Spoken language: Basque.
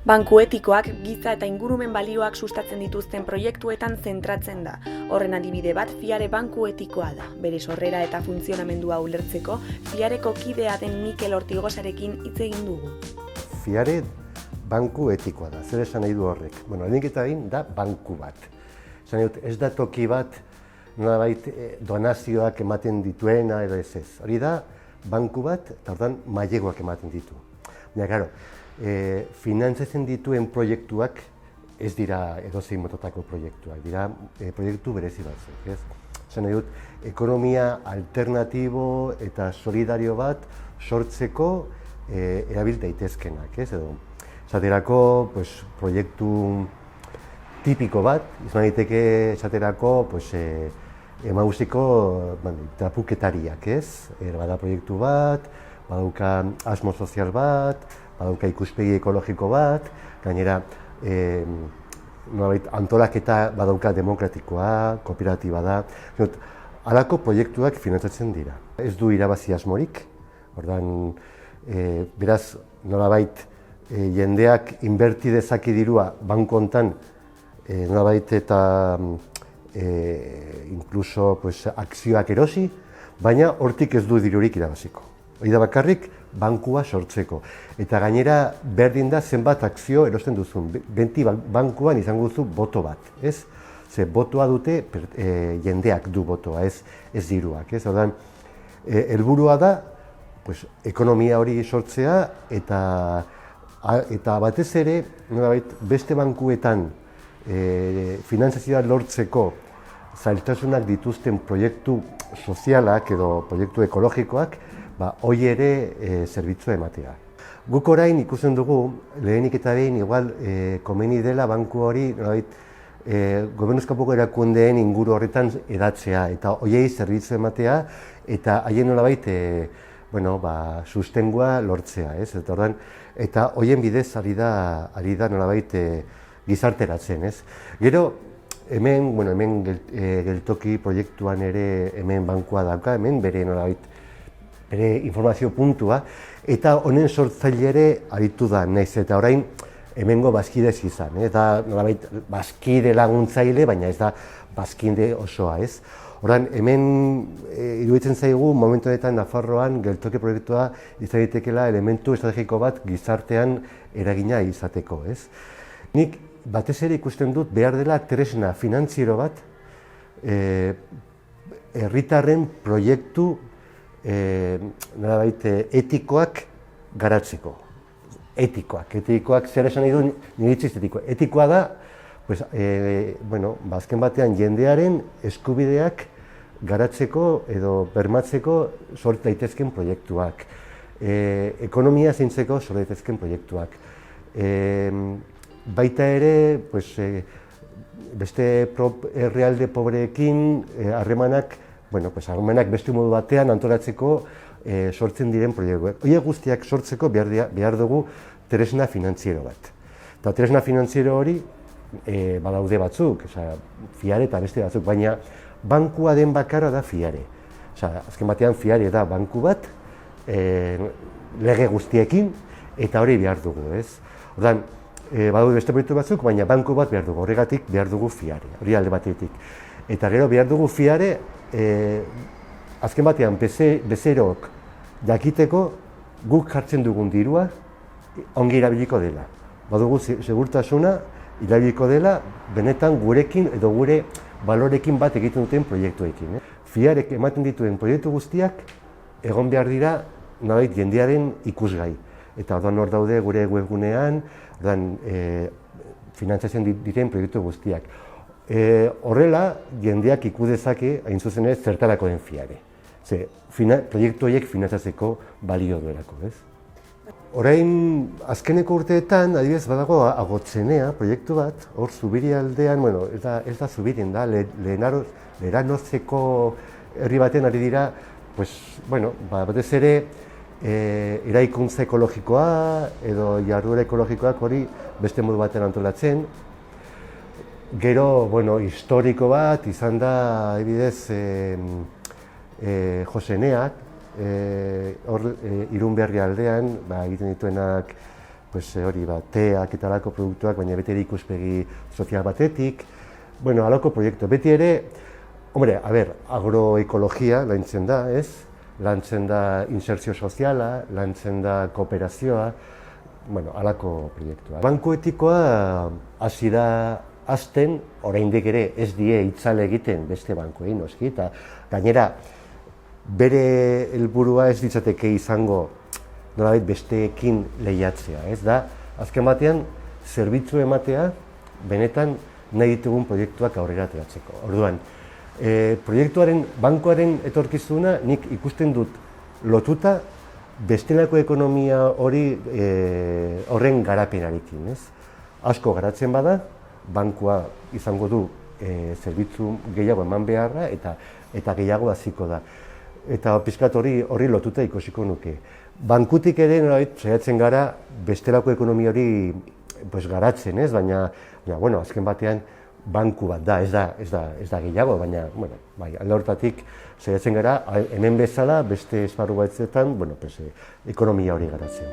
Banku etikoak giza eta ingurumen balioak sustatzen dituzten proiektuetan zentratzen da. Horren adibide bat FIARE banku etikoa da. Bere sorrera eta funtzionamendua ulertzeko, FIAReko kidea den Mikel Ortigosarekin hitz egin dugu. FIARE banku etikoa da, zer esan nahi du horrek? Bueno, lehenik eta behin da banku bat. Esan dut, ez da toki bat, nolabait donazioak ematen dituena edo ez. Hori da, banku bat, eta ordan maileguak ematen ditu. Baina, claro, finantzatzen dituen proiektuak ez dira edozein mototako proiektuak, dira proiektu berezi batzuk, ez? Esan nahi dut, ekonomia alternatibo eta solidario bat sortzeko erabil daitezkenak, ez? Edo, esaterako, proiektu tipiko bat, izan daiteke esaterako, Emausiko trapuketariak, ez? Bada proiektu bat, badauka asmo sozial bat, badauka ikuspegi ekologiko bat, gainera antolaketa badauka demokratikoa, kooperatiba da. Halako proiektuak finantzatzen dira. Ez du irabazi asmorik, ordan, beraz, nolabait jendeak inberti dezake dirua banku hontan, nolabait eta inkluso akzioak erosi, baina hortik ez du dirurik irabaziko. Hori da bakarrik bankua sortzeko. Eta gainera berdin da zenbat akzio erosten duzun. Benti bankuan izango duzu boto bat, ez? Ze botoa dute jendeak du botoa, ez diruak, ez? Ordan, helburua da ekonomia hori sortzea eta batez ere beste bankuetan finantzazioa lortzeko zailtasunak dituzten proiektu sozialak edo proiektu ekologikoak hoi ere zerbitzua ematea. Guk orain ikusten dugu, lehenik eta behin, igual komeni dela banku hori gobernuzkapoko erakundeen inguru horretan edatzea eta hoiei zerbitzua ematea eta haien nolabait sustengua lortzea, ez? Eta hoien bidez ari da nolabait gizarteratzen, ez? Gero, hemen geltoki proiektuan ere hemen bankua dauka, hemen bere nolabait bere informazio puntua, eta honen sortzaile ere aritu da, naiz eta orain hemengo bazkidez izan, eta nolabait bazkide laguntzaile, baina ez da bazkide osoa, ez? Ordan, hemen iruditzen zaigu momentu honetan Nafarroan geltoki proiektua izan daitekeela elementu estrategiko bat gizartean eragina izateko, ez? Nik batez ere ikusten dut behar dela tresna finantziero bat herritarren proiektu etikoak garatzeko. Etikoak zer esan nahi du niritziz etikoa. Etikoa da, azken batean jendearen eskubideak garatzeko edo bermatzeko sort daitezken proiektuak. Ekonomia zaintzeko sort daitezken proiektuak. Baita ere, beste herrialde pobreekin harremanak beste modu batean antolatzeko sortzen diren proiektuak. Horiek guztiak sortzeko behar dugu tresna finantziero bat. Eta tresna finantziero hori badaude batzuk, FIARE eta beste batzuk, baina bankua den bakarra da FIARE. Azken batean FIARE da banku bat, lege guztiekin, eta hori behar dugu, ez? Ordan, badaude beste proiektu batzuk, baina banku bat behar dugu, horregatik behar dugu FIARE, hori alde batetik. Eta gero behar dugu FIARE, azken batean bezeroak jakiteko guk jartzen dugun dirua ongi erabiliko dela. Badugu segurtasuna erabiliko dela benetan gurekin edo gure balorekin bat egiten duten proiektuekin. FIARek ematen dituen proiektu guztiak egon behar dira nolabait jendearen ikusgai. Eta orduan hor daude gure webgunean, finantzatzen diren proiektu guztiak. Horrela, jendeak ikus dezake, hain zuzen ez, zertarako den FIARE. Proiektu horiek finantzatzeko balio duelako, ez? Orain, azkeneko urteetan, adibidez, badago Agotzenea proiektu bat, hor Zubiri aldean, ez da Zubirien da, Leranozeko herri baten ari dira, batez ere, eraikuntza ekologikoa edo jarduera ekologikoak hori beste modu batean antolatzen. Gero, historiko bat, izan da, adibidez, Joseneak, hor Irunberri aldean, egiten dituenak hori teak eta alako produktuak, baina beti ere ikuspegi sozial batetik, bueno, alako proiektu. Beti ere, agroekologia lantzen da, ez? Lantzen da insertzio soziala, lantzen da kooperazioa, bueno, alako proiektua. Banku etikoa hasi da hazten, oraindik ere ez die itzale egiten beste bankuei noski, eta gainera bere helburua ez ditzateke izango nolabait besteekin lehiatzea, ez da? Azken batean, zerbitzu ematea, benetan nahi ditugun proiektuak aurrera ateratzeko. Orduan, bankuaren etorkizuna nik ikusten dut lotuta bestelako ekonomia hori horren garapenarekin, ez? Asko garatzen bada, bankua izango du zerbitzu gehiago eman beharra eta gehiago haziko da. Eta pixkat horri lotuta ikusiko nuke. Bankutik ere saiatzen gara bestelako ekonomia hori garatzen, ez? Baina, azken batean banku bat da, ez da gehiago, baina, alde horretatik saiatzen gara hemen bezala beste esparru batzuetan, ekonomia hori garatzen.